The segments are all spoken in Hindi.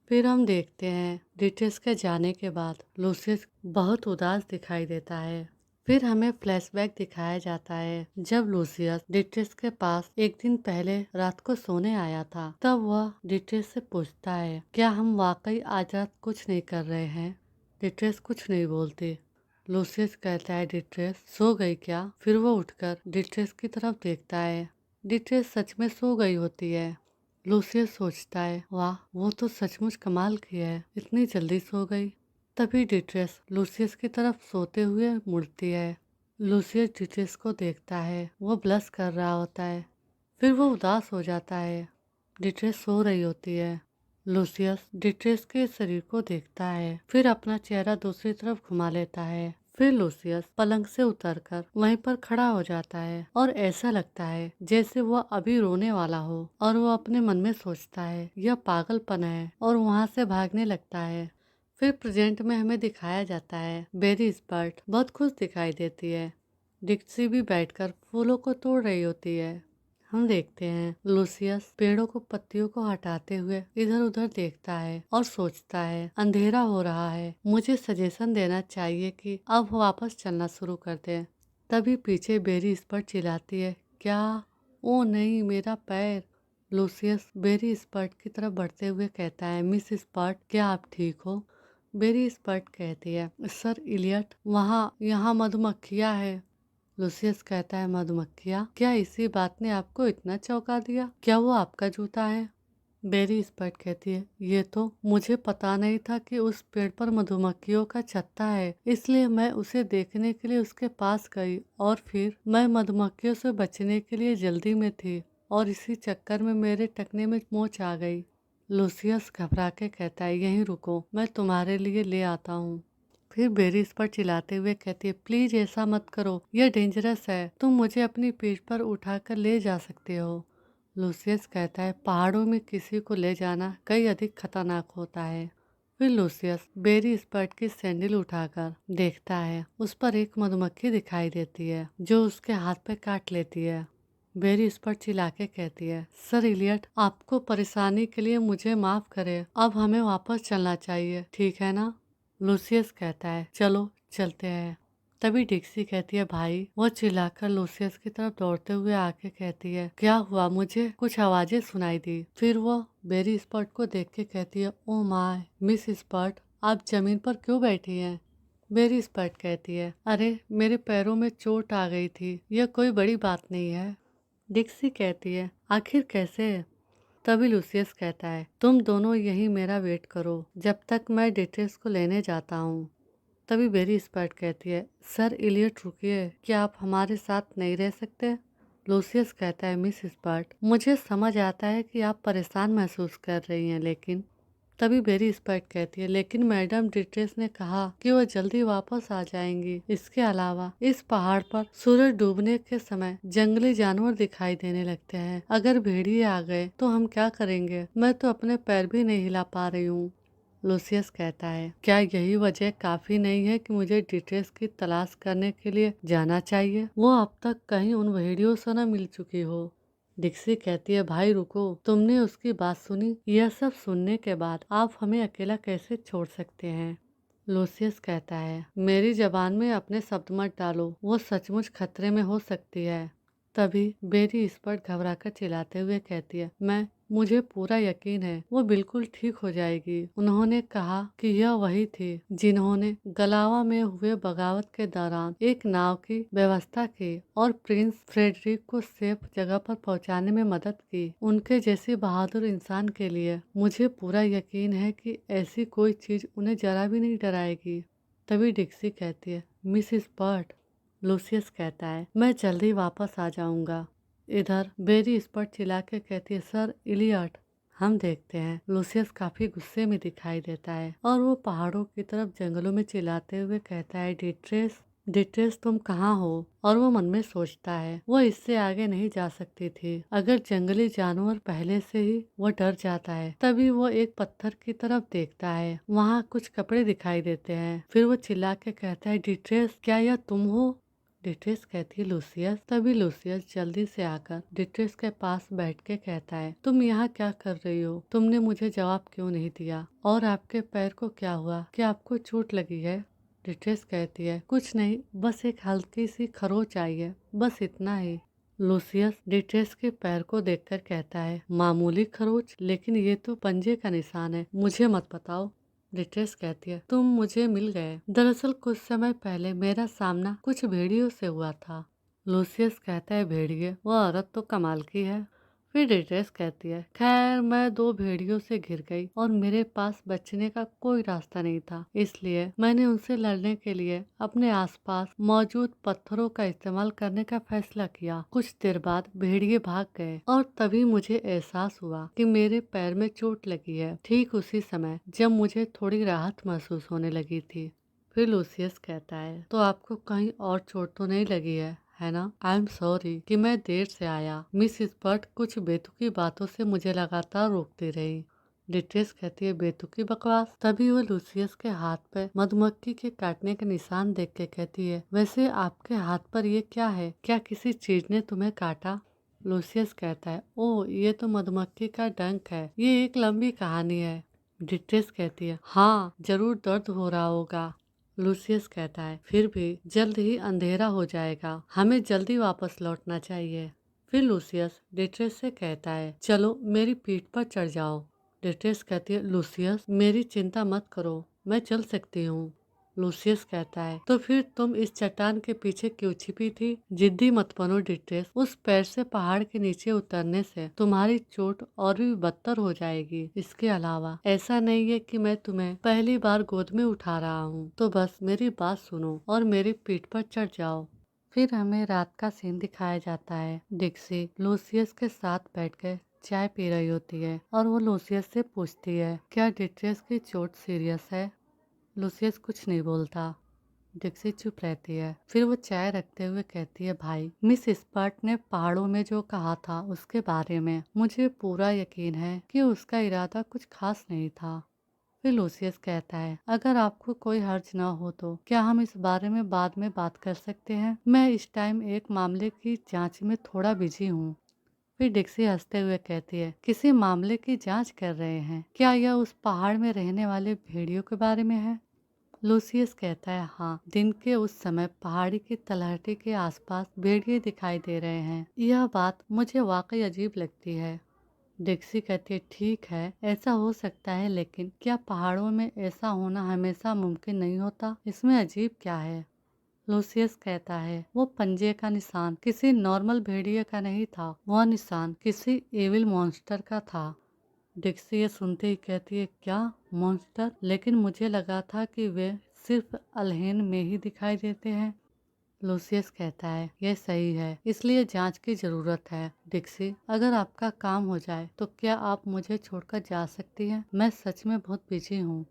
फिर हम देखते हैं डिट्रेस के जाने के बाद लूसियस बहुत उदास दिखाई देता है। फिर हमें फ्लैशबैक दिखाया जाता है जब लूसियस डिट्रेस के पास एक दिन पहले रात को सोने आया था। तब वह डिट्रेस से पूछता है, क्या हम वाकई आज रात कुछ नहीं कर रहे हैं? डिट्रेस कुछ नहीं बोलती। लूसियस कहता है, डिट्रेस सो गई क्या? फिर वो उठकर डिट्रेस की तरफ देखता है। डिट्रेस सच में सो गई होती है। लूसियस सोचता है, वाह वो तो सचमुच कमाल की है, इतनी जल्दी सो गई। तभी डिट्रेस लूसियस की तरफ सोते हुए मुड़ती है। लूसियस डिट्रेस को देखता है, वो ब्लश कर रहा होता है। फिर वो उदास हो जाता है। डिट्रेस सो रही होती है। लूसियस डिट्रेस के शरीर को देखता है, फिर अपना चेहरा दूसरी तरफ घुमा लेता है। फिर लूसियस पलंग से उतरकर वहीं पर खड़ा हो जाता है और ऐसा लगता है जैसे वह अभी रोने वाला हो और वो अपने मन में सोचता है यह पागलपन है और वहाँ से भागने लगता है। फिर प्रेजेंट में हमें दिखाया जाता है बेरी स्पर्ट बहुत खुश दिखाई देती है। डिक्सी भी बैठकर फूलों को तोड़ रही होती है। हम देखते हैं लूसियस पेड़ों को पत्तियों को हटाते हुए इधर उधर देखता है और सोचता है अंधेरा हो रहा है, मुझे सजेशन देना चाहिए कि अब वापस चलना शुरू कर दें। तभी पीछे बेरी इस पर चिल्लाती है, क्या? ओ नहीं, मेरा पैर। लूसियस बेरी स्पर्ट की तरफ बढ़ते हुए कहता है, मिस स्पर्ट क्या आप ठीक हो? बेरी स्पर्ट कहती है, सर इलियट यहाँ मधुमक्खियाँ है। लूसियस कहता है, मधुमक्खियाँ? क्या इसी बात ने आपको इतना चौंका दिया? क्या वो आपका जूता है? बेरी स्पर्ट कहती है, ये तो मुझे पता नहीं था कि उस पेड़ पर मधुमक्खियों का छत्ता है, इसलिए मैं उसे देखने के लिए उसके पास गई और फिर मैं मधुमक्खियों से बचने के लिए जल्दी में थी और इसी चक्कर में मेरे टखने में मोच आ गई। लूसियस घबरा के कहता है, यहीं रुको, मैं तुम्हारे लिए ले आता हूँ। फिर बेरी इस पर चिल्लाते हुए कहती है, प्लीज ऐसा मत करो, यह डेंजरस है, तुम मुझे अपनी पीठ पर उठाकर ले जा सकते हो। लूसियस कहता है, पहाड़ों में किसी को ले जाना कई अधिक खतरनाक होता है। फिर लूसियस बेरी स्पर्ट की सैंडल उठाकर देखता है, उस पर एक मधुमक्खी दिखाई देती है जो उसके हाथ पे काट लेती है। बेरी इस पर चिल्ला के कहती है, सर इलियट, आपको परेशानी के लिए मुझे माफ करे, अब हमें वापस चलना चाहिए, ठीक है ना? लूसियस कहता है, चलो चलते हैं। तभी डिक्सी कहती है, भाई। वो चिल्लाकर लूसियस की तरफ दौड़ते हुए आके कहती है, क्या हुआ? मुझे कुछ आवाजें सुनाई दी। फिर वो बेरी स्पॉट को देख के कहती है, ओ माय मिस स्पॉट, आप जमीन पर क्यों बैठी हैं? बेरी स्पॉट कहती है, अरे मेरे पैरों में चोट आ गई थी, यह कोई बड़ी बात नहीं है। डिक्सी कहती है, आखिर कैसे? तभी लूसियस कहता है, तुम दोनों यही मेरा वेट करो जब तक मैं डिटेल्स को लेने जाता हूँ। तभी बेरी स्पर्ट कहती है, सर इलियट रुकिए, क्या आप हमारे साथ नहीं रह सकते? लूसियस कहता है, मिस स्पर्ट, मुझे समझ आता है कि आप परेशान महसूस कर रही हैं, लेकिन तभी बेरी स्पर्ट कहती है, लेकिन मैडम डिट्रेस ने कहा कि वो जल्दी वापस आ जाएंगी। इसके अलावा इस पहाड़ पर सूरज डूबने के समय जंगली जानवर दिखाई देने लगते हैं। अगर भेड़िए आ गए तो हम क्या करेंगे? मैं तो अपने पैर भी नहीं हिला पा रही हूँ। लूसियस कहता है, क्या यही वजह काफी नहीं है कि मुझे डिटेल्स की तलाश करने के लिए जाना चाहिए? वो अब तक कहीं उन भेड़ियों से न मिल चुकी हो। डिक्सी कहती है, भाई रुको, तुमने उसकी बात सुनी? यह सब सुनने के बाद आप हमें अकेला कैसे छोड़ सकते हैं? लूसियस कहता है, मेरी जबान में अपने शब्द मत डालो, वो सचमुच खतरे में हो सकती है। तभी बेरी इस पर घबरा कर चिल्लाते हुए कहती है, मुझे पूरा यकीन है वो बिल्कुल ठीक हो जाएगी। उन्होंने कहा कि यह वही थी जिन्होंने गलावा में हुए बगावत के दौरान एक नाव की व्यवस्था की और प्रिंस फ्रेडरिक को सेफ जगह पर पहुंचाने में मदद की। उनके जैसी बहादुर इंसान के लिए मुझे पूरा यकीन है कि ऐसी कोई चीज उन्हें जरा भी नहीं डराएगी। तभी डिक्सी कहती है, मिसिस बर्ट। लूसियस कहता है, मैं जल्दी वापस आ जाऊंगा। इधर बेरी इस पर चिल्ला के कहती है, सर इलियट। हम देखते हैं लूसियस काफी गुस्से में दिखाई देता है और वो पहाड़ों की तरफ जंगलों में चिल्लाते हुए कहता है, डिट्रेस, डिट्रेस तुम कहाँ हो? और वो मन में सोचता है वो इससे आगे नहीं जा सकती थी अगर जंगली जानवर पहले से ही वो डर जाता है। तभी वो एक पत्थर की तरफ देखता है, वहाँ कुछ कपड़े दिखाई देते हैं। फिर वो चिल्ला के कहता है, डिट्रेस क्या यह तुम हो? डिट्रेस कहती है लूसियस। तभी लूसियस जल्दी से आकर डिट्रेस के पास बैठ के कहता है, तुम यहाँ क्या कर रही हो? तुमने मुझे जवाब क्यों नहीं दिया? और आपके पैर को क्या हुआ? क्या आपको चोट लगी है? डिट्रेस कहती है, कुछ नहीं, बस एक हल्की सी खरोच आई है, बस इतना ही। लूसियस डिट्रेस के पैर को देखकर कहता है, मामूली खरोच, लेकिन ये तो पंजे का निशान है, मुझे मत बताओ। डिट्रेस कहती है, तुम मुझे मिल गए। दरअसल कुछ समय पहले मेरा सामना कुछ भेड़ियों से हुआ था। लूसियस कहता है, भेड़िए? वह औरत तो कमाल की है। फिर डिट्रेस कहती है, खैर मैं 2 भेड़ियों से घिर गई और मेरे पास बचने का कोई रास्ता नहीं था, इसलिए मैंने उनसे लड़ने के लिए अपने आसपास मौजूद पत्थरों का इस्तेमाल करने का फैसला किया। कुछ देर बाद भेड़िए भाग गए और तभी मुझे एहसास हुआ कि मेरे पैर में चोट लगी है, ठीक उसी समय जब मुझे थोड़ी राहत महसूस होने लगी थी। फिर लूसियस कहता है, तो आपको कहीं और चोट तो नहीं लगी है ना? आई एम सॉरी कि मैं देर से आया। मिस स्पॉट कुछ बेतुकी बातों से मुझे लगातार रोकती रही। डिट्रेस कहती है, बेतुकी बकवास? तभी वो लूसियस के हाथ पे मधुमक्खी के काटने के निशान देख के कहती है, वैसे आपके हाथ पर ये क्या है? क्या किसी चीज ने तुम्हें काटा? लूसियस कहता है, ओह ये तो मधुमक्खी का डंक है, ये एक लंबी कहानी है। डिट्रेस कहती है, हाँ जरूर दर्द हो रहा होगा। लूसियस कहता है, फिर भी जल्द ही अंधेरा हो जाएगा, हमें जल्दी वापस लौटना चाहिए। फिर लूसियस डिट्रेस से कहता है, चलो मेरी पीठ पर चढ़ जाओ। डिट्रेस कहती है, लूसियस मेरी चिंता मत करो, मैं चल सकती हूँ। लूसियस कहता है, तो फिर तुम इस चट्टान के पीछे क्यों छिपी थी? जिद्दी मत बनो डिट्रेस, उस पैर से पहाड़ के नीचे उतरने से तुम्हारी चोट और भी बदतर हो जाएगी। इसके अलावा ऐसा नहीं है कि मैं तुम्हें पहली बार गोद में उठा रहा हूँ, तो बस मेरी बात सुनो और मेरी पीठ पर चढ़ जाओ। फिर हमें रात का सीन दिखाया जाता है। डिक्सी लूसियस के साथ बैठकर चाय पी रही होती है और वो लूसियस से पूछती है, क्या डिट्रेस की चोट सीरियस है? लूसियस कुछ नहीं बोलता। डिक्सी चुप रहती है। फिर वो चाय रखते हुए कहती है, भाई मिस स्पॉट ने पहाड़ों में जो कहा था उसके बारे में मुझे पूरा यकीन है कि उसका इरादा कुछ खास नहीं था। फिर लूसियस कहता है, अगर आपको कोई हर्ज ना हो तो क्या हम इस बारे में बाद में बात कर सकते हैं? मैं इस टाइम एक मामले की जांच में थोड़ा बिजी हूँ। फिर डिक्सी हंसते हुए कहती है, किसी मामले की जांच कर रहे हैं? क्या यह उस पहाड़ में रहने वाले भेड़ियों के बारे में है? लूसियस कहता है, हाँ, दिन के उस समय पहाड़ी की तलहटी के आसपास भेड़िए दिखाई दे रहे हैं। यह बात मुझे वाकई अजीब लगती है। डिक्सी कहती है, ठीक है, ऐसा हो सकता है, लेकिन क्या पहाड़ों में ऐसा होना हमेशा मुमकिन नहीं होता? इसमें अजीब क्या है? लूसियस कहता है, वो पंजे का निशान किसी नॉर्मल भेड़िए का नहीं था, वह निशान किसी एविल मॉन्स्टर का था। डिक्सी ये सुनते ही कहती है, क्या मॉन्स्टर? लेकिन मुझे लगा था कि वे सिर्फ अलहेन में ही दिखाई देते हैं। लूसियस कहता है, यह सही है, इसलिए जांच की जरूरत है। डिक्सी, अगर आपका काम हो जाए तो क्या आप मुझे छोड़कर जा सकती हैं? मैं सच में बहुत बिजी हूँ।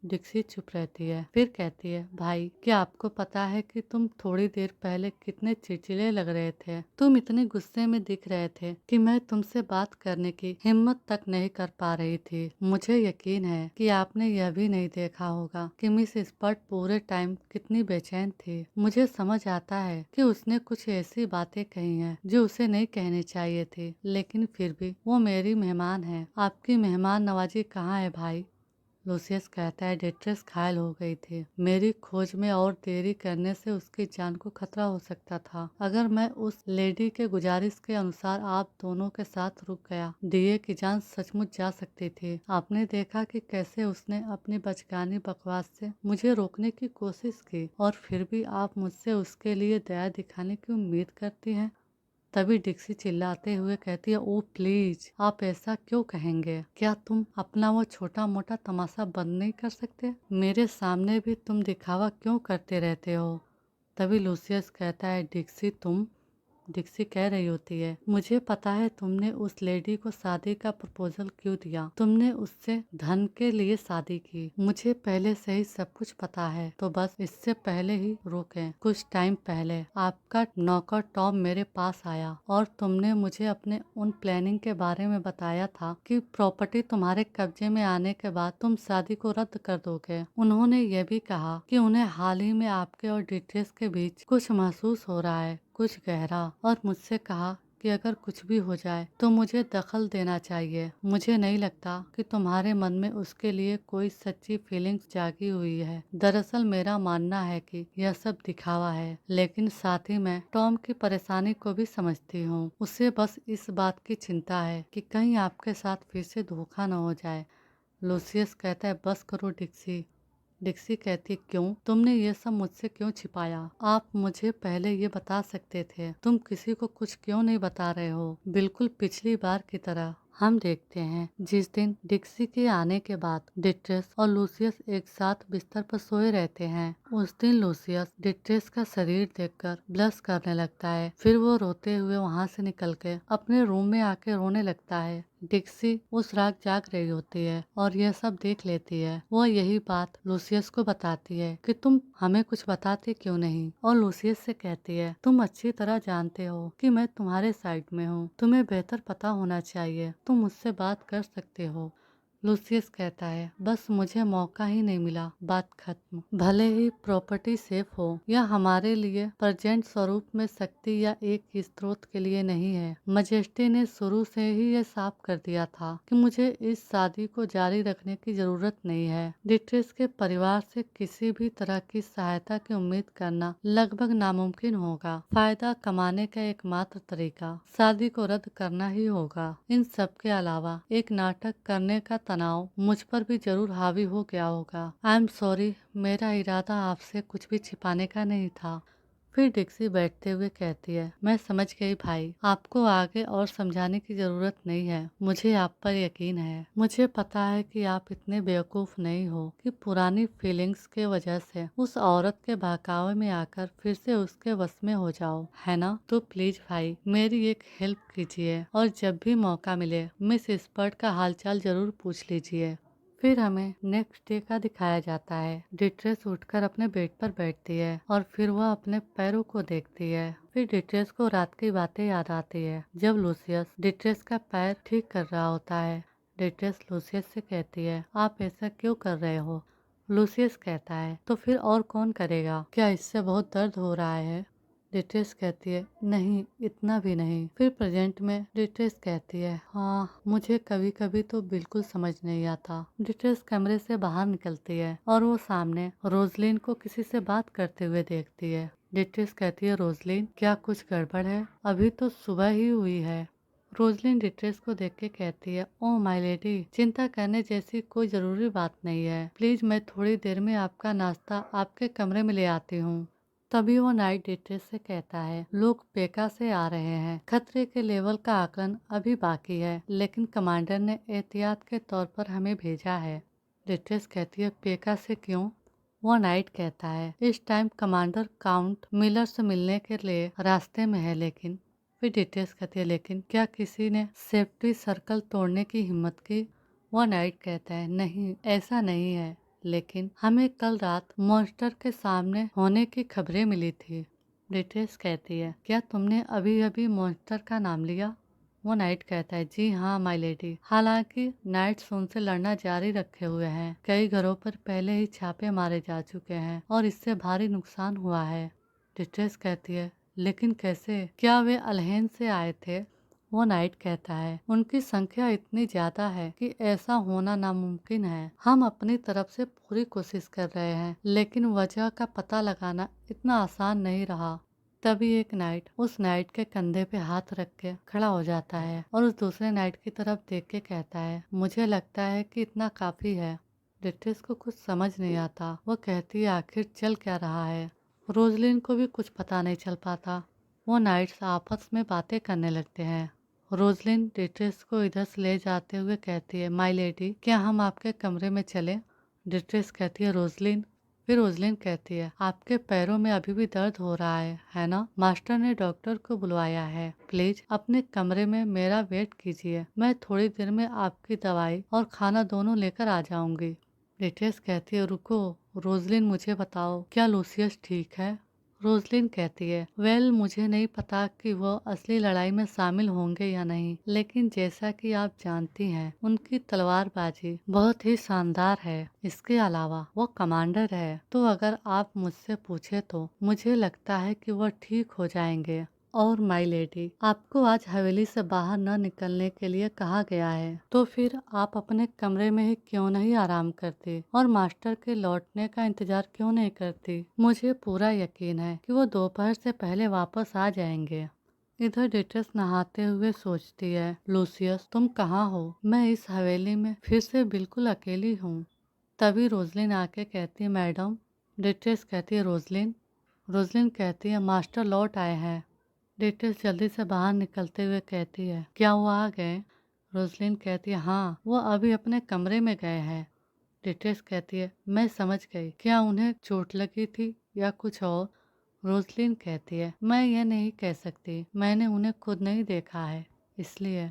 डिक्सी चुप रहती है। फिर कहती है, भाई क्या आपको पता है कि तुम थोड़ी देर पहले कितने चिड़चिड़े लग रहे थे? तुम इतने गुस्से में दिख रहे थे कि मैं तुमसे बात करने की हिम्मत तक नहीं कर पा रही थी। मुझे यकीन है कि आपने यह भी नहीं देखा होगा कि मिस स्पॉट पूरे टाइम कितनी बेचैन थी। मुझे समझ आता है कि उसने कुछ ऐसी बातें कही हैं जो उसे नहीं कहनी चाहिए थी, लेकिन फिर भी वो मेरी मेहमान है। आपकी मेहमान नवाजी कहाँ है भाई? लूसियस कहता है, डिट्रेस घायल हो गई थी। मेरी खोज में और देरी करने से उसकी जान को खतरा हो सकता था। अगर मैं उस लेडी के गुजारिश के अनुसार आप दोनों के साथ रुक गया, डीए की जान सचमुच जा सकती थी। आपने देखा कि कैसे उसने अपनी बचकानी बकवास से मुझे रोकने की कोशिश की, और फिर भी आप मुझसे उसके लिए दया दिखाने की उम्मीद करती हैं। तभी डिक्सी चिल्लाते हुए कहती है, ओ प्लीज, आप ऐसा क्यों कहेंगे? क्या तुम अपना वो छोटा मोटा तमाशा बंद नहीं कर सकते? मेरे सामने भी तुम दिखावा क्यों करते रहते हो? तभी लूसियस कहता है, डिक्सी तुम। डिक्सी कह रही होती है, मुझे पता है तुमने उस लेडी को शादी का प्रपोजल क्यों दिया। तुमने उससे धन के लिए शादी की। मुझे पहले से ही सब कुछ पता है। तो बस इससे पहले ही रुके। कुछ टाइम पहले आपका नौकर टॉम मेरे पास आया और तुमने मुझे अपने उन प्लानिंग के बारे में बताया था कि प्रॉपर्टी तुम्हारे कब्जे में आने के बाद तुम शादी को रद्द कर दोगे। उन्होंने ये भी कहा कि उन्हें हाल ही में आपके और डिट्रेस के बीच कुछ महसूस हो रहा है, कुछ गहरा, और मुझसे कहा कि अगर कुछ भी हो जाए तो मुझे दखल देना चाहिए। मुझे नहीं लगता कि तुम्हारे मन में उसके लिए कोई सच्ची फीलिंग्स जागी हुई है। दरअसल मेरा मानना है कि यह सब दिखावा है, लेकिन साथ ही मैं टॉम की परेशानी को भी समझती हूँ। उसे बस इस बात की चिंता है कि कहीं आपके साथ फिर से धोखा न हो जाए। लूसियस कहता है, बस करो डिक्सी। डिक्सी कहती, क्यों? तुमने ये सब मुझसे क्यों छिपाया? आप मुझे पहले ये बता सकते थे। तुम किसी को कुछ क्यों नहीं बता रहे हो? बिल्कुल पिछली बार की तरह। हम देखते हैं जिस दिन डिक्सी के आने के बाद डिट्रेस और लूसियस एक साथ बिस्तर पर सोए रहते हैं, उस दिन लूसियस डिट्रेस का शरीर देखकर ब्लश करने लगता है। फिर वो रोते हुए वहाँ से निकल के अपने रूम में आके रोने लगता है। डिक्सी उस रात जाग रही होती है और यह सब देख लेती है। वो यही बात लूसियस को बताती है कि तुम हमें कुछ बताते क्यों नहीं, और लूसियस से कहती है, तुम अच्छी तरह जानते हो कि मैं तुम्हारे साइड में हूँ। तुम्हें बेहतर पता होना चाहिए। तुम मुझसे बात कर सकते हो। लूसियस कहता है, बस मुझे मौका ही नहीं मिला। बात खत्म। भले ही प्रॉपर्टी सेफ हो या हमारे लिए प्रेजेंट स्वरूप में शक्ति या एक ही स्रोत के लिए नहीं है। मजेस्टी ने शुरू से ही ये साफ कर दिया था कि मुझे इस शादी को जारी रखने की जरूरत नहीं है। डिट्रेस के परिवार से किसी भी तरह की सहायता की उम्मीद करना लगभग नामुमकिन होगा। फायदा कमाने का एकमात्र तरीका शादी को रद्द करना ही होगा। इन सब के अलावा एक नाटक करने का तनाव मुझ पर भी जरूर हावी हो गया होगा। आई एम सॉरी, मेरा इरादा आपसे कुछ भी छिपाने का नहीं था। फिर डिक्सी बैठते हुए कहती है, मैं समझ गई भाई, आपको आगे और समझाने की जरूरत नहीं है। मुझे आप पर यकीन है। मुझे पता है कि आप इतने बेवकूफ नहीं हो कि पुरानी फीलिंग्स के वजह से उस औरत के बहकावे में आकर फिर से उसके वश में हो जाओ, है ना? तो प्लीज भाई मेरी एक हेल्प कीजिए और जब भी मौका मिले मिस स्पर्ट का हालचाल जरूर पूछ लीजिए। फिर हमें नेक्स्ट डे का दिखाया जाता है। डिट्रेस उठकर अपने बेड पर बैठती है और फिर वह अपने पैरों को देखती है। फिर डिट्रेस को रात की बातें याद आती है जब लूसियस डिट्रेस का पैर ठीक कर रहा होता है। डिट्रेस लूसियस से कहती है, आप ऐसा क्यों कर रहे हो? लूसियस कहता है, तो फिर और कौन करेगा? क्या इससे बहुत दर्द हो रहा है? डिट्रेस कहती है, नहीं, इतना भी नहीं। फिर प्रेजेंट में डिट्रेस कहती है, हाँ, मुझे कभी कभी तो बिल्कुल समझ नहीं आता। डिट्रेस कमरे से बाहर निकलती है और वो सामने रोजलिन को किसी से बात करते हुए देखती है। डिट्रेस कहती है, रोजलिन, क्या कुछ गड़बड़ है? अभी तो सुबह ही हुई है। रोजलिन डिट्रेस को देख के कहती है, ओह माय लेडी, चिंता करने जैसी कोई जरूरी बात नहीं है। प्लीज मैं थोड़ी देर में आपका नाश्ता आपके कमरे में ले आती हूँ। तभी वो नाइट डिट्रेस से कहता है, लोग पेका से आ रहे हैं। खतरे के लेवल का आकलन अभी बाकी है, लेकिन कमांडर ने एहतियात के तौर पर हमें भेजा है। डिट्रेस कहती है, पेका से क्यों? वो नाइट कहता है, इस टाइम कमांडर काउंट मिलर से मिलने के लिए रास्ते में है। लेकिन फिर डिट्रेस कहती है, लेकिन क्या किसी ने सेफ्टी सर्कल तोड़ने की हिम्मत की? वो नाइट कहता है, नहीं, ऐसा नहीं है, लेकिन हमें कल रात मॉन्स्टर के सामने होने की खबरें मिली थी। डिट्रेस कहती है, क्या तुमने अभी अभी मॉन्स्टर का नाम लिया? वो नाइट कहता है, जी हाँ माय लेडी। हालांकि नाइट्स उनसे लड़ना जारी रखे हुए हैं। कई घरों पर पहले ही छापे मारे जा चुके हैं और इससे भारी नुकसान हुआ है। डिट्रेस कहती है, लेकिन कैसे? क्या वे अलहेन से आए थे? वो नाइट कहता है, उनकी संख्या इतनी ज्यादा है कि ऐसा होना नामुमकिन है। हम अपनी तरफ से पूरी कोशिश कर रहे हैं, लेकिन वजह का पता लगाना इतना आसान नहीं रहा। तभी एक नाइट उस नाइट के कंधे पे हाथ रख के खड़ा हो जाता है और उस दूसरे नाइट की तरफ देख के कहता है, मुझे लगता है कि इतना काफी है। डिट्रेस को कुछ समझ नहीं आता। वो कहती है, आखिर चल क्या रहा है? रोजलिन को भी कुछ पता नहीं चल पाता। वो नाइट्स आपस में बातें करने लगते हैं। रोजलिन डिट्रेस को इधर से ले जाते हुए कहती है, माय लेडी, क्या हम आपके कमरे में चलें? डिट्रेस कहती है, रोजलिन, फिर रोजलिन कहती है, आपके पैरों में अभी भी दर्द हो रहा है ना? मास्टर ने डॉक्टर को बुलवाया है। प्लीज अपने कमरे में मेरा वेट कीजिए, मैं थोड़ी देर में आपकी दवाई और खाना दोनों लेकर आ जाऊंगी। बेट्रिस कहती है, रुको रोजलिन, मुझे बताओ क्या लूसियस ठीक है? रोजलिन कहती है, वेल मुझे नहीं पता कि वो असली लड़ाई में शामिल होंगे या नहीं, लेकिन जैसा कि आप जानती हैं उनकी तलवारबाजी बहुत ही शानदार है। इसके अलावा वो कमांडर है, तो अगर आप मुझसे पूछे तो मुझे लगता है कि वो ठीक हो जाएंगे। और माई लेडी, आपको आज हवेली से बाहर न निकलने के लिए कहा गया है, तो फिर आप अपने कमरे में ही क्यों नहीं आराम करती और मास्टर के लौटने का इंतजार क्यों नहीं करती? मुझे पूरा यकीन है कि वो दोपहर से पहले वापस आ जाएंगे। इधर डिट्रेस नहाते हुए सोचती है, लूसियस तुम कहाँ हो? मैं इस हवेली में फिर से बिल्कुल अकेली हूँ। तभी रोजलिन आके कहती है, मैडम। डिट्रेस कहती है, रोजलिन? रोजलिन कहती है, मास्टर लौट आए हैं। डिट्रेस जल्दी से बाहर निकलते हुए कहती है, क्या वो आ गए? रोजलिन कहती है, हाँ वो अभी अपने कमरे में गए हैं। डिट्रेस कहती है, मैं समझ गई, क्या उन्हें चोट लगी थी या कुछ और? रोजलिन कहती है, मैं ये नहीं कह सकती, मैंने उन्हें खुद नहीं देखा है, इसलिए।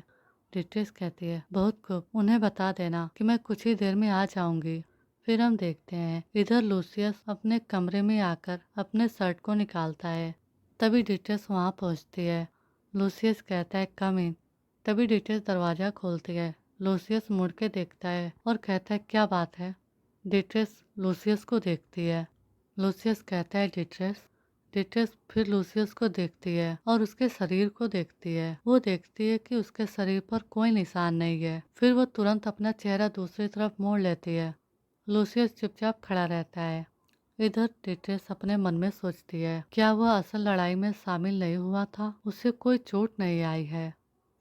डिट्रेस कहती है, बहुत खूब, उन्हें बता देना कि मैं कुछ ही देर में आ जाऊंगी। फिर हम देखते हैं इधर लूसियस अपने कमरे में आकर अपने शर्ट को निकालता है। तभी डिट्रेस वहां पहुंचती है। लूसियस कहता है, कम इन। तभी डिट्रेस दरवाजा खोलती है। लूसियस मुड़ के देखता है और कहता है, क्या बात है? डिट्रेस लूसियस को देखती है। लूसियस कहता है, डिट्रेस। डिट्रेस फिर लूसियस को देखती है और उसके शरीर को देखती है। वो देखती है कि उसके शरीर पर कोई निशान नहीं है। फिर वो तुरंत अपना चेहरा दूसरी तरफ मोड़ लेती है। लूसियस चुपचाप खड़ा रहता है। इधर डिट्रेस अपने मन में सोचती है, क्या वह असल लड़ाई में शामिल नहीं हुआ था? उसे कोई चोट नहीं आई है।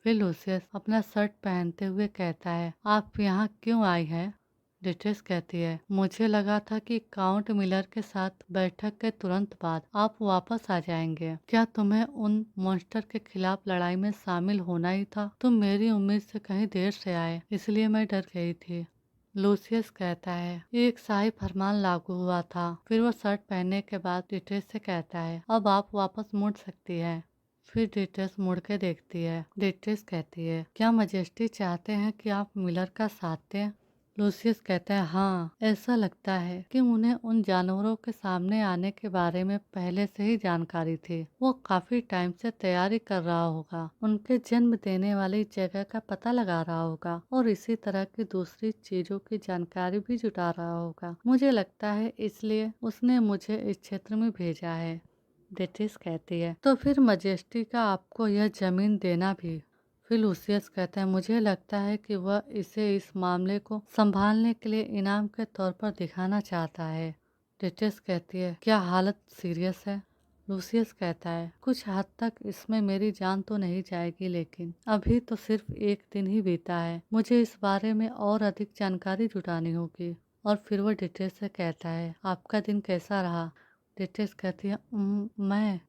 फिर लूसियस अपना शर्ट पहनते हुए कहता है, आप यहाँ क्यों आई हैं? डिट्रेस कहती है, मुझे लगा था कि काउंट मिलर के साथ बैठक के तुरंत बाद आप वापस आ जाएंगे। क्या तुम्हें उन मॉन्स्टर के खिलाफ लड़ाई में शामिल होना ही था? तुम मेरी उम्मीद से कहीं देर से आए, इसलिए मैं डर गई थी। लूसियस कहता है, एक शाही फरमान लागू हुआ था। फिर वो शर्ट पहनने के बाद डिट्रेस से कहता है, अब आप वापस मुड़ सकती है। फिर डिट्रेस मुड़ के देखती है। डिट्रेस कहती है, क्या मजेस्टी चाहते हैं कि आप मिलर का साथ दें? लूसियस कहता है, हाँ, ऐसा लगता है कि उन्हें उन जानवरों के सामने आने के बारे में पहले से ही जानकारी थी। वो काफी टाइम से तैयारी कर रहा होगा, उनके जन्म देने वाली जगह का पता लगा रहा होगा और इसी तरह की दूसरी चीजों की जानकारी भी जुटा रहा होगा। मुझे लगता है इसलिए उसने मुझे इस क्षेत्र में भेजा है। डिट्रेस कहती है, तो फिर मजेस्टी का आपको यह जमीन देना भी? फिर लूसियस कहता है, मुझे लगता है कि वह इसे इस मामले को संभालने के लिए इनाम के तौर पर दिखाना चाहता है। डिट्रेस कहती है, क्या हालत सीरियस है? लूसियस कहता है, कुछ हद तक इसमें मेरी जान तो नहीं जाएगी, लेकिन अभी तो सिर्फ एक दिन ही बीता है, मुझे इस बारे में और अधिक जानकारी जुटानी होगी। और फिर वह डिट्रेस से कहता है, आपका दिन कैसा रहा? डिट्रेस कहती है, मैं।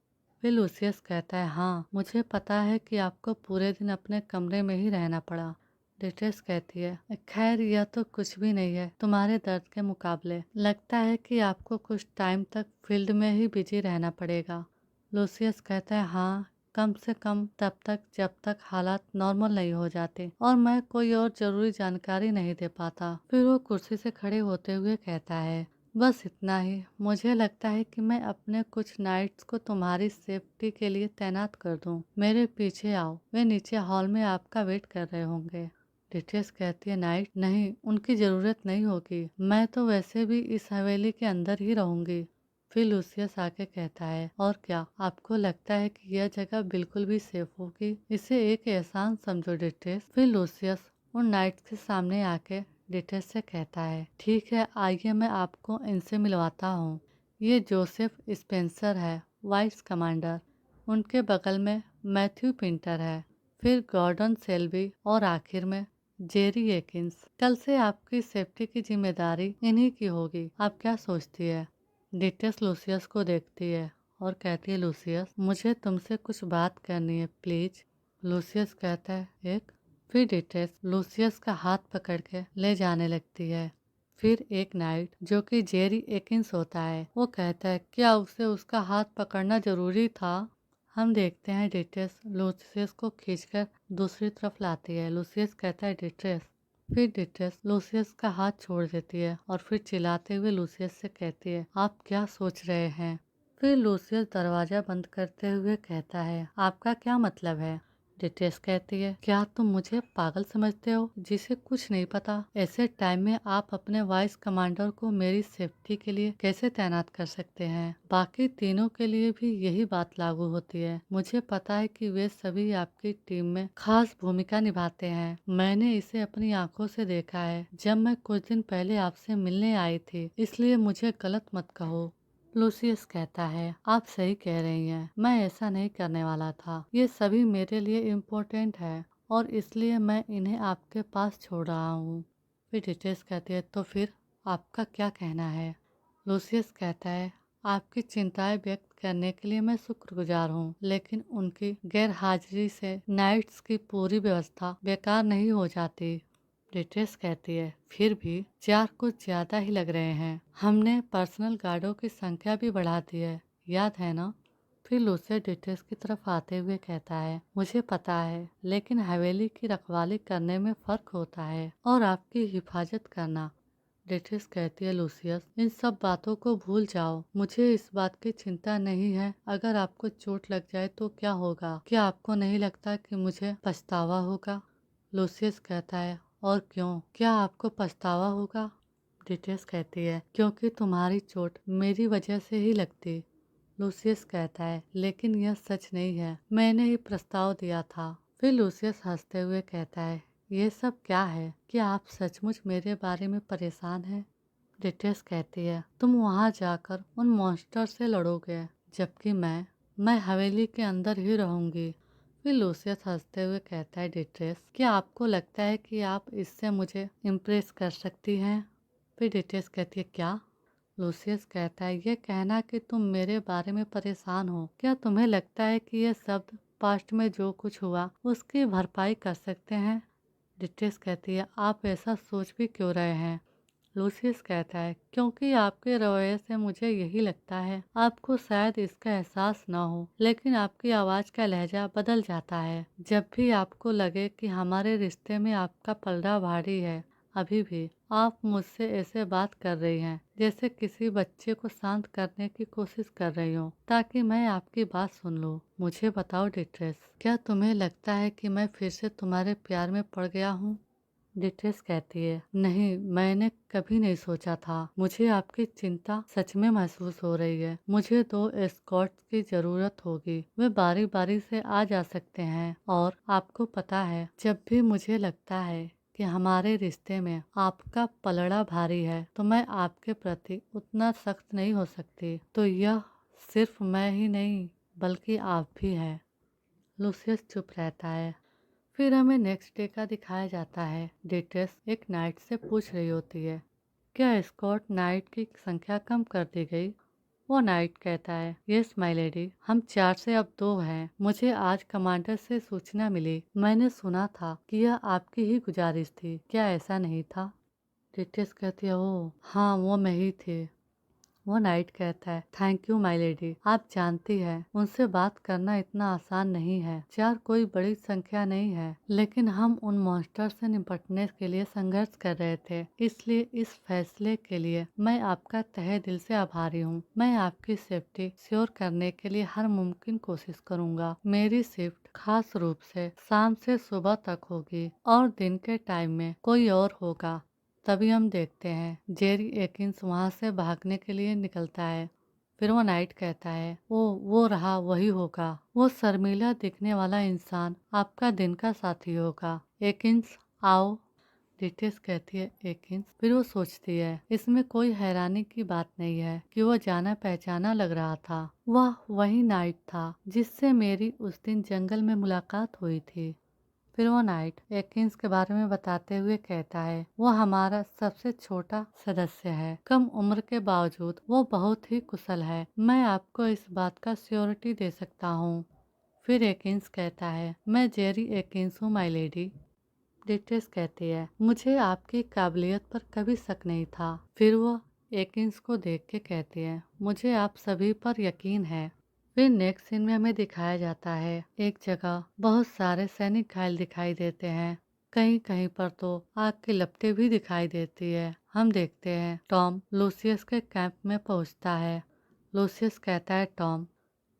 फिर लूसियस कहता है, हाँ मुझे पता है कि आपको पूरे दिन अपने कमरे में ही रहना पड़ा। डिट्रेस कहती है, खैर यह तो कुछ भी नहीं है तुम्हारे दर्द के मुकाबले। लगता है कि आपको कुछ टाइम तक फील्ड में ही बिजी रहना पड़ेगा। लूसियस कहता है, हाँ कम से कम तब तक जब तक हालात नॉर्मल नहीं हो जाते और मैं कोई और जरूरी जानकारी नहीं दे पाता। फिर वो कुर्सी से खड़े होते हुए कहता है, बस इतना ही। मुझे लगता है कि मैं अपने कुछ नाइट्स को तुम्हारी सेफ्टी के लिए तैनात कर दूं। मेरे पीछे आओ, वे नीचे हॉल में आपका वेट कर रहे होंगे। डिट्रेस कहती है, नाइट नहीं, उनकी जरूरत नहीं होगी, मैं तो वैसे भी इस हवेली के अंदर ही रहूंगी। फिर लूसियस आके कहता है, और क्या आपको लगता है कि यह जगह बिल्कुल भी सेफ होगी? इसे एक एहसान समझो डिट्रेस। फिर लूसियस उन नाइट्स के सामने आके डिट्रेस से कहता है, ठीक है आइए मैं आपको इनसे मिलवाता हूँ। ये जोसेफ स्पेंसर है, वाइस कमांडर। उनके बगल में मैथ्यू पिंटर है, फिर गॉर्डन सेल्बी और आखिर में जेरी एकिंस। कल से आपकी सेफ्टी की जिम्मेदारी इन्हीं की होगी। आप क्या सोचती है? डिट्रेस लूसियस को देखती है और कहती है, लूसियस मुझे तुमसे कुछ बात करनी है, प्लीज। लूसियस कहता है, एक। फिर डिट्रेस लूसियस का हाथ पकड़ के ले जाने लगती है। फिर एक नाइट जो कि जेरी एकिंस होता है, वो कहता है क्या उसे उसका हाथ पकड़ना जरूरी था। हम देखते हैं डिट्रेस लूसियस को खींचकर दूसरी तरफ लाती है। लूसियस कहता है डिट्रेस। फिर डिट्रेस लूसियस का हाथ छोड़ देती है और फिर चिल्लाते हुए लूसियस से कहती है आप क्या सोच रहे हैं। फिर लूसियस दरवाजा बंद करते हुए कहता है आपका क्या मतलब है। डिट्रेस कहती है क्या तुम मुझे पागल समझते हो जिसे कुछ नहीं पता। ऐसे टाइम में आप अपने वाइस कमांडर को मेरी सेफ्टी के लिए कैसे तैनात कर सकते हैं। बाकी तीनों के लिए भी यही बात लागू होती है। मुझे पता है कि वे सभी आपकी टीम में खास भूमिका निभाते हैं। मैंने इसे अपनी आंखों से देखा है जब मैं कुछ दिन पहले आपसे मिलने आई थी, इसलिए मुझे गलत मत कहो। लूसियस कहता है आप सही कह रही हैं, मैं ऐसा नहीं करने वाला था। ये सभी मेरे लिए इम्पोर्टेंट है और इसलिए मैं इन्हें आपके पास छोड़ रहा हूँ। फिर डिटेल्स कहती है तो फिर आपका क्या कहना है। लूसियस कहता है आपकी चिंताएं व्यक्त करने के लिए मैं शुक्रगुजार हूँ, लेकिन उनकी गैर हाजिरी से नाइट्स की पूरी व्यवस्था बेकार नहीं हो जाती। डिट्रेस कहती है फिर भी 4 कुछ ज्यादा ही लग रहे हैं। हमने पर्सनल गार्डों की संख्या भी बढ़ा दी है, याद है ना। फिर लूसिया डिट्रेस की तरफ आते हुए कहता है मुझे पता है, लेकिन हवेली की रखवाली करने में फर्क होता है और आपकी हिफाजत करना। डिट्रेस कहती है लूसियस इन सब बातों को भूल जाओ, मुझे इस बात की चिंता नहीं है। अगर आपको चोट लग जाए तो क्या होगा। क्या आपको नहीं लगता कि मुझे पछतावा होगा। लूसियस कहता है और क्यों, क्या आपको पछतावा होगा। डिटेल्स कहती है क्योंकि तुम्हारी चोट मेरी वजह से ही लगती। लूसियस कहता है लेकिन यह सच नहीं है, मैंने ही प्रस्ताव दिया था। फिर लूसियस हंसते हुए कहता है ये सब क्या है, क्या आप सचमुच मेरे बारे में परेशान हैं। डिटेल्स कहती है तुम वहां जाकर उन मॉन्स्टर से लड़ोगे, जबकि मैं हवेली के अंदर ही रहूंगी। फिर लूसियस हंसते हुए कहता है डिट्रेस क्या आपको लगता है कि आप इससे मुझे इम्प्रेस कर सकती हैं। फिर डिट्रेस कहती है क्या। लूसियस कहता है ये कहना कि तुम मेरे बारे में परेशान हो, क्या तुम्हें लगता है कि ये शब्द पास्ट में जो कुछ हुआ उसकी भरपाई कर सकते हैं। डिट्रेस कहती है आप ऐसा सोच भी क्यों रहे हैं। लूसियस कहता है क्योंकि आपके रवैये से मुझे यही लगता है। आपको शायद इसका एहसास न हो, लेकिन आपकी आवाज़ का लहजा बदल जाता है जब भी आपको लगे कि हमारे रिश्ते में आपका पलड़ा भारी है। अभी भी आप मुझसे ऐसे बात कर रही हैं जैसे किसी बच्चे को शांत करने की कोशिश कर रही हो ताकि मैं आपकी बात सुन लूं। मुझे बताओ डिट्रेस, क्या तुम्हें लगता है कि मैं फिर से तुम्हारे प्यार में पड़ गया हूँ। डिट्रेस कहती है नहीं, मैंने कभी नहीं सोचा था। मुझे आपकी चिंता सच में महसूस हो रही है। मुझे 2 एस्कॉर्ट्स की जरूरत होगी, वे बारी बारी से आ जा सकते हैं। और आपको पता है जब भी मुझे लगता है कि हमारे रिश्ते में आपका पलड़ा भारी है तो मैं आपके प्रति उतना सख्त नहीं हो सकती। तो यह सिर्फ मैं ही नहीं बल्कि आप भी हैं। लूसियस चुप रहता है। फिर हमें नेक्स्ट डे का दिखाया जाता है। डिट्रेस एक नाइट से पूछ रही होती है क्या स्कॉट नाइट की संख्या कम कर दी गई। वो नाइट कहता है यस माय लेडी, हम 4 से अब 2 हैं। मुझे आज कमांडर से सूचना मिली, मैंने सुना था कि यह आपकी ही गुजारिश थी, क्या ऐसा नहीं था। डिट्रेस कहती है ओ हाँ, वो मैं ही थी। वो नाइट कहता है थैंक यू माय लेडी, आप जानती है उनसे बात करना इतना आसान नहीं है। 4 कोई बड़ी संख्या नहीं है, लेकिन हम उन मॉन्स्टर से निपटने के लिए संघर्ष कर रहे थे, इसलिए इस फैसले के लिए मैं आपका तहे दिल से आभारी हूँ। मैं आपकी सेफ्टी श्योर करने के लिए हर मुमकिन कोशिश करूँगा। मेरी शिफ्ट खास रूप से शाम से सुबह तक होगी और दिन के टाइम में कोई और होगा। तभी हम देखते हैं जेरी एकिंस वहाँ से भागने के लिए निकलता है। फिर वो नाइट कहता है वो रहा, वही होगा, वो शर्मीला दिखने वाला इंसान आपका दिन का साथी होगा। एकिंस आओ। डिटेल्स कहती है एकिंस। फिर वो सोचती है इसमें कोई हैरानी की बात नहीं है कि वो जाना पहचाना लग रहा था। वह वही नाइट था जिससे मेरी उस दिन जंगल में मुलाकात हुई थी। फिर वो नाइट एकिंस के बारे में बताते हुए कहता है वो हमारा सबसे छोटा सदस्य है। कम उम्र के बावजूद वो बहुत ही कुशल है, मैं आपको इस बात का श्योरिटी दे सकता हूँ। फिर एकिंस कहता है मैं जेरी एकिंस हूँ माय लेडी। डिट्रेस कहती है, मुझे आपकी काबिलियत पर कभी शक नहीं था। फिर वो एकिंस को देख के कहती है, मुझे आप सभी पर यकीन है। फिर नेक्स्ट सीन में हमें दिखाया जाता है एक जगह बहुत सारे सैनिक घायल दिखाई देते हैं। कहीं कहीं पर तो आग की लपटें भी दिखाई देती है। हम देखते हैं टॉम लूसियस के कैंप में पहुंचता है। लूसियस कहता है टॉम।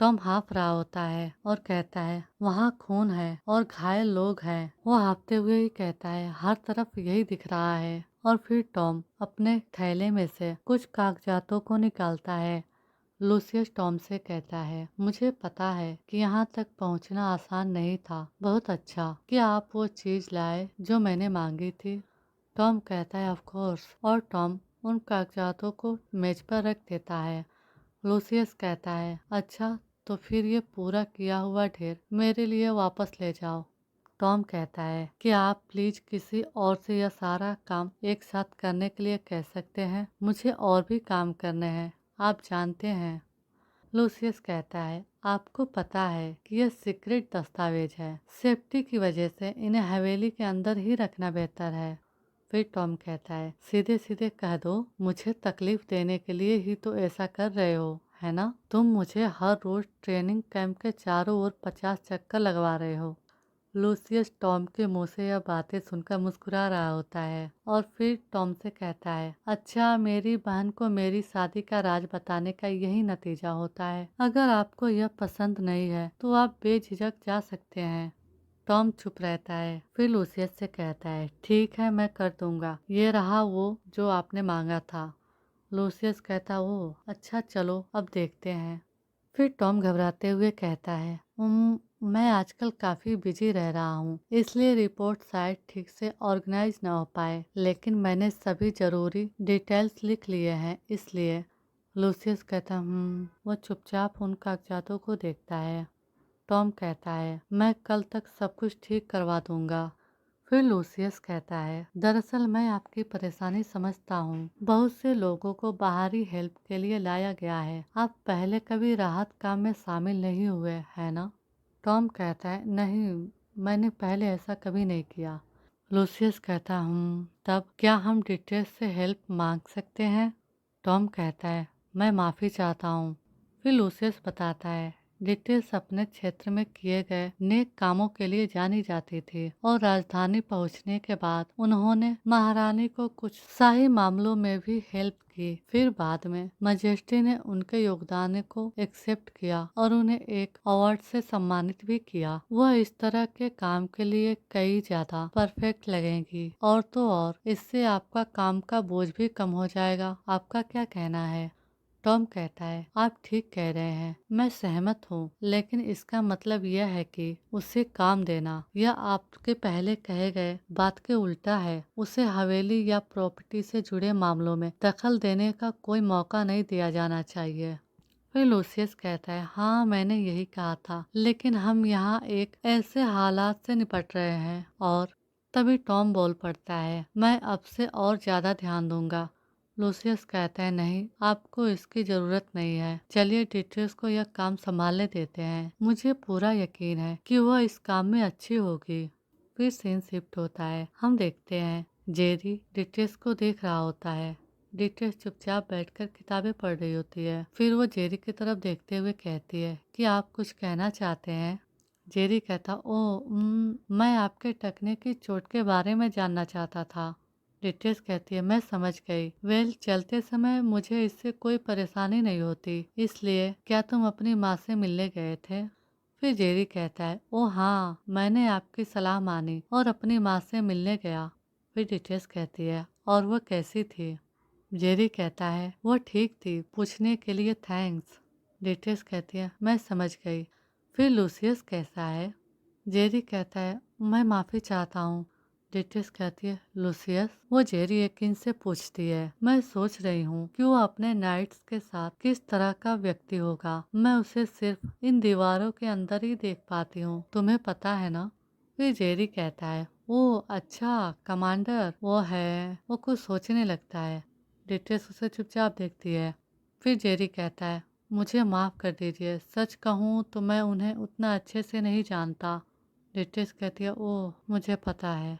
टॉम हाँफ रहा होता है और कहता है वहाँ खून है और घायल लोग हैं। वो हाँफते हुए ही कहता है हर तरफ यही दिख रहा है। और फिर टॉम अपने थैले में से कुछ कागजातों को निकालता है। लूसियस टॉम से कहता है, मुझे पता है कि यहाँ तक पहुँचना आसान नहीं था। बहुत अच्छा कि आप वो चीज लाए जो मैंने मांगी थी। टॉम कहता है ऑफ कोर्स, और टॉम उन कागजातों को मेज पर रख देता है। लूसियस कहता है, अच्छा तो फिर ये पूरा किया हुआ ढेर मेरे लिए वापस ले जाओ। टॉम कहता है कि आप प्लीज किसी और से यह सारा काम एक साथ करने के लिए कह सकते हैं। मुझे और भी काम करने हैं, आप जानते हैं। लूसियस कहता है, आपको पता है कि यह सीक्रेट दस्तावेज है। सेफ्टी की वजह से इन्हें हवेली के अंदर ही रखना बेहतर है। फिर टॉम कहता है, सीधे सीधे कह दो, मुझे तकलीफ देने के लिए ही तो ऐसा कर रहे हो, है ना? तुम मुझे हर रोज ट्रेनिंग कैंप के चारों ओर 50 चक्कर लगवा रहे हो। लूसियस टॉम के मुंह से यह बातें सुनकर मुस्कुरा रहा होता है और फिर टॉम से कहता है, अच्छा मेरी बहन को मेरी शादी का राज बताने का यही नतीजा होता है। अगर आपको यह पसंद नहीं है तो आप बेझिझक जा सकते हैं। टॉम चुप रहता है। फिर लूसियस से कहता है, ठीक है मैं कर दूंगा। ये रहा वो जो आपने मांगा था। लूसियस कहता, ओह अच्छा चलो अब देखते हैं। फिर टॉम घबराते हुए कहता है, मैं आजकल काफ़ी बिजी रह रहा हूँ, इसलिए रिपोर्ट शायद ठीक से ऑर्गेनाइज ना हो पाए, लेकिन मैंने सभी जरूरी डिटेल्स लिख लिए हैं इसलिए। लूसियस कहता, वो चुपचाप उन कागजातों को देखता है। टॉम कहता है, मैं कल तक सब कुछ ठीक करवा दूंगा। फिर लूसियस कहता है, दरअसल मैं आपकी परेशानी समझता हूँ। बहुत से लोगों को बाहरी हेल्प के लिए लाया गया है। आप पहले कभी राहत काम में शामिल नहीं हुए, है ना? टॉम कहता है, नहीं, मैंने पहले ऐसा कभी नहीं किया। लूसियस कहता, तब क्या हम डिटेल्स से हेल्प मांग सकते हैं? टॉम कहता है, मैं माफ़ी चाहता हूँ। फिर लूसियस बताता है, डिटेल्स अपने क्षेत्र में किए गए नेक कामों के लिए जानी जाती थी और राजधानी पहुंचने के बाद उन्होंने महारानी को कुछ शाही मामलों में भी हेल्प की। फिर बाद में मजेस्टी ने उनके योगदान को एक्सेप्ट किया और उन्हें एक अवार्ड से सम्मानित भी किया। वह इस तरह के काम के लिए कई ज्यादा परफेक्ट लगेंगी। और तो और इससे आपका काम का बोझ भी कम हो जाएगा। आपका क्या कहना है? टॉम कहता है, आप ठीक कह रहे हैं, मैं सहमत हूँ, लेकिन इसका मतलब यह है कि उसे काम देना यह आपके पहले कहे गए बात के उल्टा है। उसे हवेली या प्रॉपर्टी से जुड़े मामलों में दखल देने का कोई मौका नहीं दिया जाना चाहिए। फिर लूसियस कहता है, हाँ मैंने यही कहा था, लेकिन हम यहाँ एक ऐसे हालात से निपट रहे हैं। और तभी टॉम बोल पड़ता है, मैं अब से और ज्यादा ध्यान दूंगा। लूसियस कहता है, नहीं आपको इसकी जरूरत नहीं है। चलिए डिट्रेस को यह काम संभालने देते हैं। मुझे पूरा यकीन है कि वह इस काम में अच्छी होगी। फिर सीन शिफ्ट होता है। हम देखते हैं जेरी डिट्रेस को देख रहा होता है। डिट्रेस चुपचाप बैठकर किताबें पढ़ रही होती है। फिर वो जेरी की तरफ देखते हुए कहती है कि आप कुछ कहना चाहते हैं? जेरी कहता, ओह मैं आपके टकने की चोट के बारे में जानना चाहता था। डिट्रेस कहती है, मैं समझ गई। वेल चलते समय मुझे इससे कोई परेशानी नहीं होती, इसलिए क्या तुम अपनी माँ से मिलने गए थे? फिर जेरी कहता है, ओ हाँ, मैंने आपकी सलाह मानी और अपनी माँ से मिलने गया। फिर डिट्रेस कहती है, और वो कैसी थी? जेरी कहता है, वो ठीक थी, पूछने के लिए थैंक्स। डिट्रेस कहती है, मैं समझ गई। फिर लूसियस कैसा है? जेरी कहता है, मैं माफ़ी चाहता हूँ। डिट्रेस कहती है, लूसियस? वो जेरी एकिन से पूछती है, मैं सोच रही हूँ कि वो अपने नाइट्स के साथ किस तरह का व्यक्ति होगा। मैं उसे सिर्फ इन दीवारों के अंदर ही देख पाती हूँ, तुम्हें पता है ना? फिर जेरी कहता है, ओ अच्छा कमांडर वो है। वो कुछ सोचने लगता है। डिट्रेस उसे चुपचाप देखती है। फिर जेरी कहता है, मुझे माफ़ कर दीजिए, सच कहूँ तो मैं उन्हें उतना अच्छे से नहीं जानता। डिट्रेस कहती है, ओह मुझे पता है।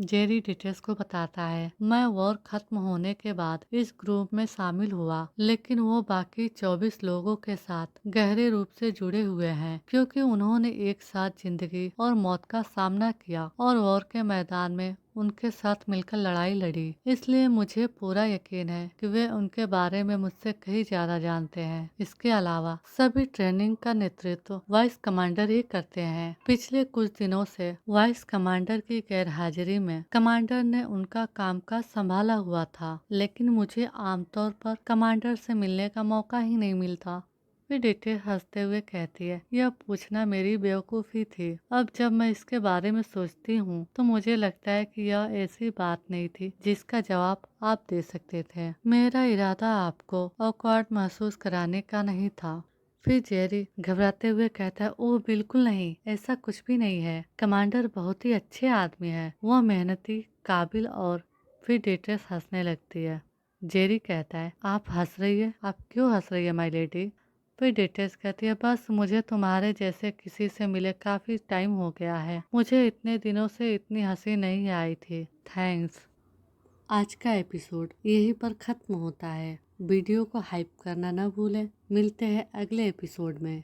जेरी डिटेल्स को बताता है, मैं वॉर खत्म होने के बाद इस ग्रुप में शामिल हुआ, लेकिन वो बाकी 24 लोगों के साथ गहरे रूप से जुड़े हुए हैं क्योंकि उन्होंने एक साथ जिंदगी और मौत का सामना किया और वॉर के मैदान में उनके साथ मिलकर लड़ाई लड़ी। इसलिए मुझे पूरा यकीन है कि वे उनके बारे में मुझसे कहीं ज्यादा जानते हैं। इसके अलावा सभी ट्रेनिंग का नेतृत्व वाइस कमांडर ही करते हैं। पिछले कुछ दिनों से वाइस कमांडर की गैरहाजिरी में कमांडर ने उनका कामकाज संभाला हुआ था, लेकिन मुझे आमतौर पर कमांडर से मिलने का मौका ही नहीं मिलता। फिर डिटेल हंसते हुए कहती है, यह पूछना मेरी बेवकूफ़ी थी। अब जब मैं इसके बारे में सोचती हूँ तो मुझे लगता है कि यह ऐसी बात नहीं थी जिसका जवाब आप दे सकते थे। मेरा इरादा आपको ऑकवर्ड महसूस कराने का नहीं था। फिर जेरी घबराते हुए कहता है, ओह बिल्कुल नहीं, ऐसा कुछ भी नहीं है। कमांडर बहुत ही अच्छे आदमी है, वह मेहनती, काबिल और फिर डिटेल्स हंसने लगती है। जेरी कहता है, आप हंस रही है, आप क्यों हंस रही है माय लेडी? फिर डिटेल्स कहती है, बस मुझे तुम्हारे जैसे किसी से मिले काफी टाइम हो गया है। मुझे इतने दिनों से इतनी हंसी नहीं आई थी। थैंक्स। आज का एपिसोड यहीं पर खत्म होता है। वीडियो को हाइप करना न भूलें। मिलते हैं अगले एपिसोड में।